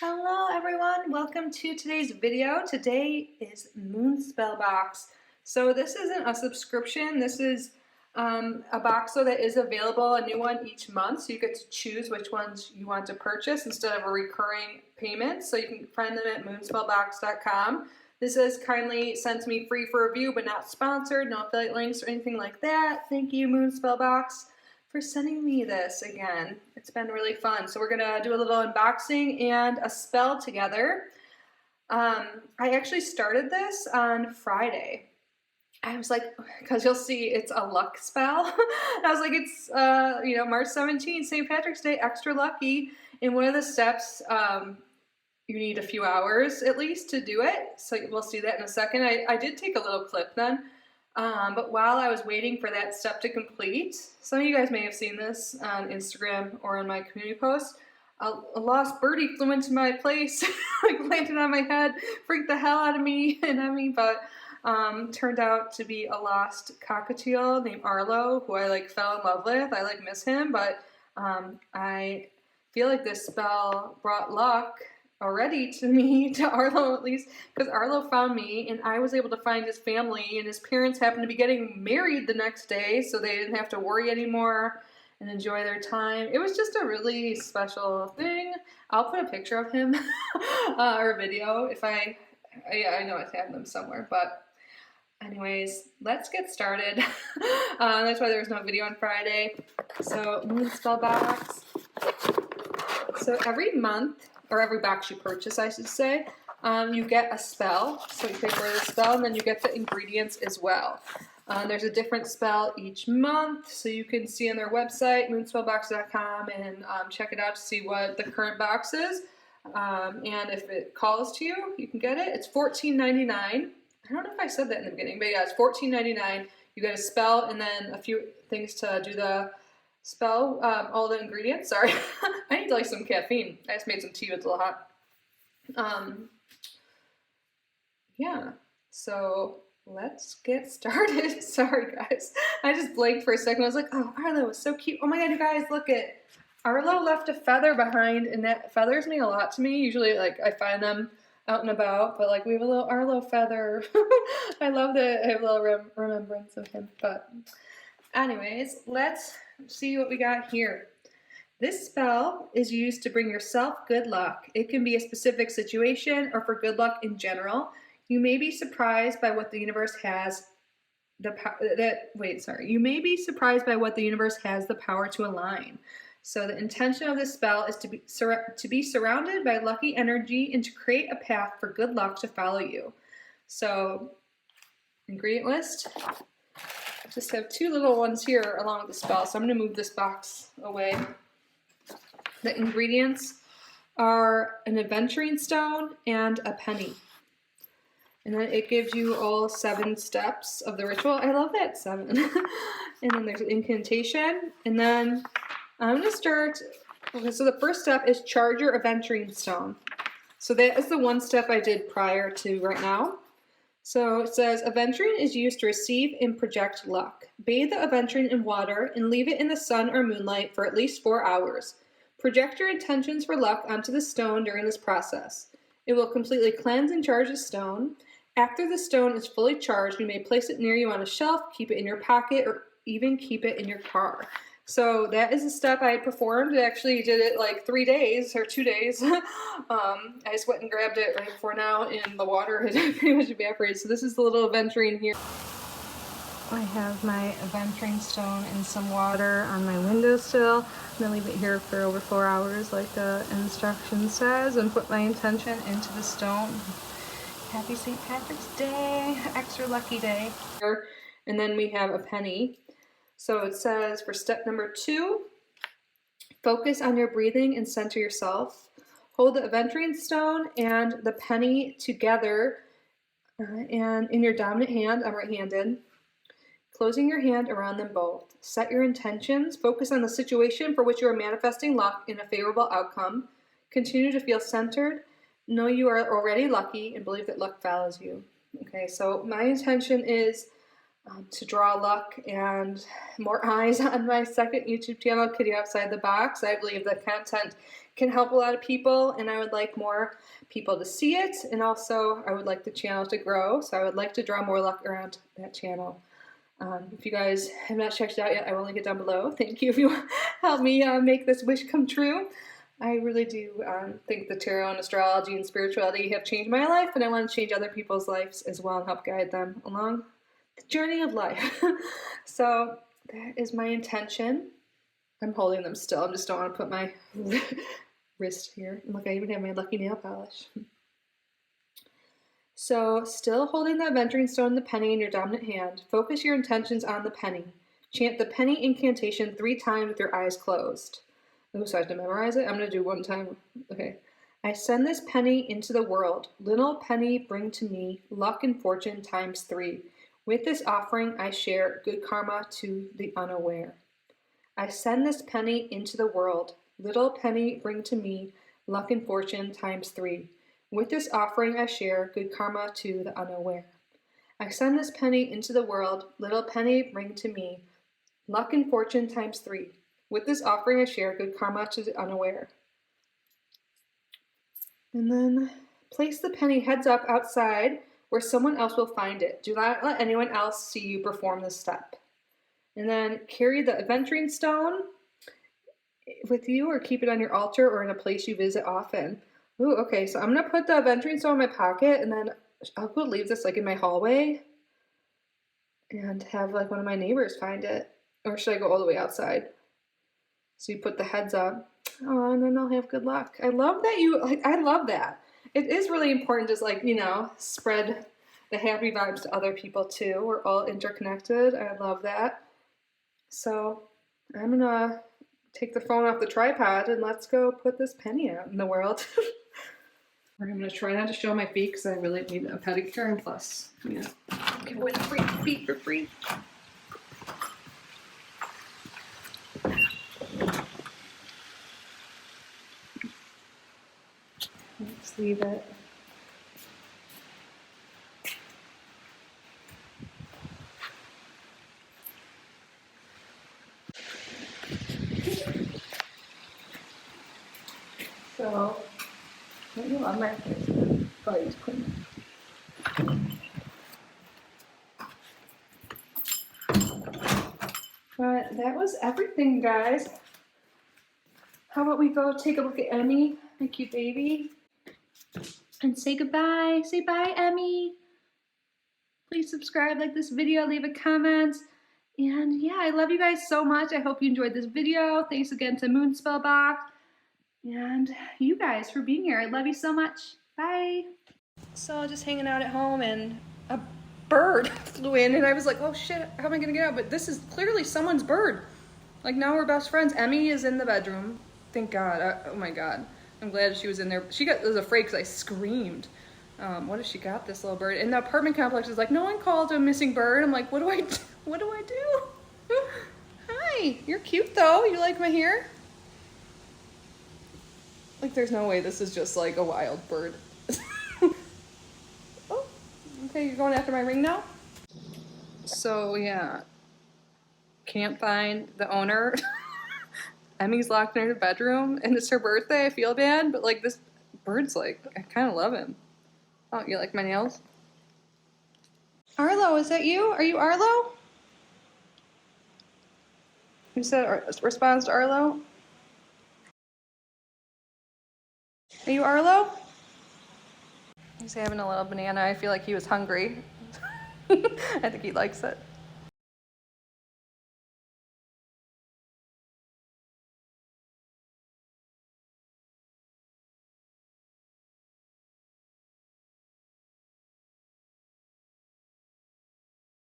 Hello everyone, welcome to today's video. Today is Moon Spell Box. So this isn't a subscription, this is a box that is available, a new one each month, so you get to choose which ones you want to purchase instead of a recurring payment. So you can find them at moonspellbox.com. This is kindly sent to me free for review but not sponsored, no affiliate links or anything like that. Thank you, Moon Spell Box, for sending me this again. It's been really fun. So we're gonna do a little unboxing and a spell together. I actually started this on Friday. I was like, because you'll see it's a luck spell. I was like, it's March 17th, St. Patrick's Day, extra lucky. And one of the steps, you need a few hours at least to do it. So we'll see that in a second. I did take a little clip then. But while I was waiting for that step to complete, some of you guys may have seen this on Instagram or on my community post, a lost birdie flew into my place, like landed on my head, freaked the hell out of me and at me, but turned out to be a lost cockatiel named Arlo, who I fell in love with. I miss him, but I feel like this spell brought luck already to me, to Arlo at least, because Arlo found me and I was able to find his family, and his parents happened to be getting married the next day, so they didn't have to worry anymore and enjoy their time. It was just a really special thing. I'll put a picture of him or a video if I know I have them somewhere, but anyways, let's get started. That's why there was no video on Friday. So Moon Spell Box. So every month, or every box you purchase, I should say, you get a spell. So you pay for the spell, and then you get the ingredients as well. There's a different spell each month, so you can see on their website, moonspellbox.com, and check it out to see what the current box is. And if it calls to you, you can get it. It's $14.99. I don't know if I said that in the beginning, but yeah, it's $14.99. You get a spell and then a few things to do the spell, all the ingredients. Sorry, I need some caffeine. I just made some tea, it's a little hot. Yeah, so let's get started. Sorry guys, I just blanked for a second. I was like, oh, Arlo was so cute. Oh my god, you guys, look it. Arlo left a feather behind, and that feathers mean a lot to me. Usually I find them out and about, but we have a little Arlo feather. I love that I have a little remembrance of him. But anyways, let's see what we got here. This spell is used to bring yourself good luck. It can be a specific situation or for good luck in general. You may be surprised by what the universe has You may be surprised by what the universe has the power to align. So the intention of this spell is to be surrounded by lucky energy and to create a path for good luck to follow you. So, ingredient list. Just have two little ones here along with the spell, so I'm going to move this box away. The ingredients are an aventurine stone and a penny. And then it gives you all 7 steps of the ritual. I love that 7. And then there's an incantation. And then I'm going to start. Okay, so the first step is charge your aventurine stone. So that is the one step I did prior to right now. So it says, aventurine is used to receive and project luck. Bathe the aventurine in water and leave it in the sun or moonlight for at least 4 hours. Project your intentions for luck onto the stone during this process. It will completely cleanse and charge the stone. After the stone is fully charged, you may place it near you on a shelf, keep it in your pocket, or even keep it in your car. So that is a step I had performed. I actually did it 3 days or 2 days. I just went and grabbed it right before now, and the water had pretty much evaporated. So this is the little aventurine here. I have my aventurine stone in some water on my windowsill. I'm going to leave it here for over 4 hours like the instruction says, and put my intention into the stone. Happy St. Patrick's Day, extra lucky day. And then we have a penny. So it says for step number 2, focus on your breathing and center yourself. Hold the aventurine stone and the penny together and in your dominant hand. I'm right-handed. Closing your hand around them both. Set your intentions. Focus on the situation for which you are manifesting luck in a favorable outcome. Continue to feel centered. Know you are already lucky and believe that luck follows you. Okay, so my intention is to draw luck and more eyes on my second YouTube channel, Kitty Outside the Box. I believe the content can help a lot of people, and I would like more people to see it, and also I would like the channel to grow, so I would like to draw more luck around that channel. If you guys have not checked it out yet, I will link it down below. Thank you if you help me make this wish come true. I really do think the tarot and astrology and spirituality have changed my life, and I want to change other people's lives as well and help guide them along the journey of life. So that is my intention. I'm holding them still. I just don't want to put my wrist here. Look, I even have my lucky nail polish. So still holding the aventuring stone and the penny in your dominant hand, focus your intentions on the penny. Chant the penny incantation 3 times with your eyes closed. Oh, so I have to memorize it? I'm going to do 1 time. Okay. I send this penny into the world. Little penny, bring to me luck and fortune times 3. With this offering, I share good karma to the unaware. I send this penny into the world. Little penny, bring to me luck and fortune times 3. With this offering, I share good karma to the unaware. I send this penny into the world. Little penny, bring to me luck and fortune times 3. With this offering, I share good karma to the unaware. And then place the penny heads up outside where someone else will find it. Do not let anyone else see you perform this step. And then carry the aventuring stone with you, or keep it on your altar or in a place you visit often. Ooh, okay, so I'm gonna put the aventuring stone in my pocket, and then I'll go leave this like in my hallway and have like one of my neighbors find it. Or should I go all the way outside? So you put the heads up. Oh, and then they'll have good luck. I love that you, like, I love that. It is really important to, like, you know, spread the happy vibes to other people too. We're all interconnected. I love that. So I'm gonna take the phone off the tripod and let's go put this penny out in the world. I'm gonna try not to show my feet because I really need a pedicure, and plus, yeah, give away the free feet for free. Let's leave it. So, don't you love my face? Probably just clean it. But that was everything, guys. How about we go take a look at Emmy, my cute baby, and say goodbye. Say bye, Emmy. Please subscribe, like this video, leave a comment. And yeah, I love you guys so much. I hope you enjoyed this video. Thanks again to Moonspellbox and you guys for being here. I love you so much. Bye. So just hanging out at home, and a bird flew in, and I was like, oh shit, how am I gonna get out? But this is clearly someone's bird. Like, now we're best friends. Emmy is in the bedroom. Thank God. Oh my God. I'm glad she was in there. She was afraid because I screamed. What if she got this little bird? And the apartment complex is like, no one called a missing bird. I'm like, what do I do? What do I do? Hi, you're cute though. You like my hair? Like, there's no way this is just like a wild bird. Oh, okay, you're going after my ring now? So yeah, can't find the owner. Emmy's locked in her bedroom, and it's her birthday. I feel bad, but like, this bird's like, I kind of love him. Oh, you like my nails? Arlo, is that you? Are you Arlo? Who said responds to Arlo? Are you Arlo? He's having a little banana. I feel like he was hungry. I think he likes it.